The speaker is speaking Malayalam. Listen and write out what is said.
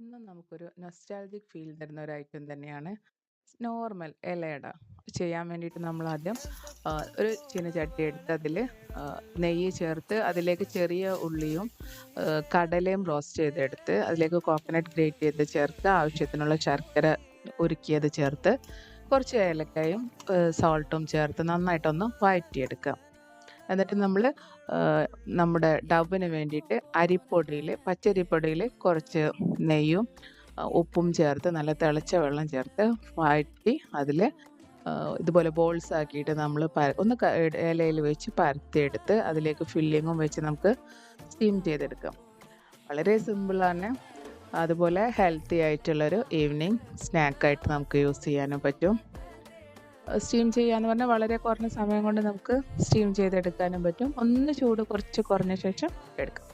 ഇന്ന് നമുക്കൊരു നൊസ്റ്റാൾജിക് ഫീൽ തരുന്ന ഒരു ഐറ്റം തന്നെയാണ് നോർമൽ ഇലയട. ചെയ്യാൻ വേണ്ടിയിട്ട് നമ്മൾ ആദ്യം ഒരു ചീനച്ചട്ടി എടുത്ത് അതിൽ നെയ്യ് ചേർത്ത് അതിലേക്ക് ചെറിയ ഉള്ളിയും കടലയും റോസ്റ്റ് ചെയ്തെടുത്ത് അതിലേക്ക് കോക്കനട്ട് ഗ്രേറ്റ് ചെയ്ത് ചേർത്ത് ആവശ്യത്തിനുള്ള ശർക്കര ഉരുക്കിയത് ചേർത്ത് കുറച്ച് ഏലക്കായും സോൾട്ടും ചേർത്ത് നന്നായിട്ടൊന്ന് വഴറ്റിയെടുക്കുക. എന്നിട്ട് നമ്മൾ നമ്മുടെ ഡവിന് വേണ്ടിയിട്ട് അരിപ്പൊടിയിൽ പച്ചരിപ്പൊടിയിൽ കുറച്ച് നെയ്യും ഉപ്പും ചേർത്ത് നല്ല തിളച്ച വെള്ളം ചേർത്ത് വഴറ്റി അതിൽ ഇതുപോലെ ബോൾസ് ആക്കിയിട്ട് നമ്മൾ ഒന്ന് ഇലയിൽ വെച്ച് പരത്തിയെടുത്ത് അതിലേക്ക് ഫില്ലിങ്ങും വെച്ച് നമുക്ക് സ്റ്റീം ചെയ്തെടുക്കാം. വളരെ സിമ്പിളാണ്. അതുപോലെ ഹെൽത്തി ആയിട്ടുള്ളൊരു ഈവനിങ് സ്നാക്കായിട്ട് നമുക്ക് യൂസ് ചെയ്യാനും പറ്റും. സ്റ്റീം ചെയ്യാന്ന് പറഞ്ഞാൽ വളരെ കുറഞ്ഞ സമയം കൊണ്ട് നമുക്ക് സ്റ്റീം ചെയ്തെടുക്കാനും പറ്റും. ഒന്ന് ചൂട് കുറച്ച് കുറഞ്ഞ ശേഷം എടുക്കാം.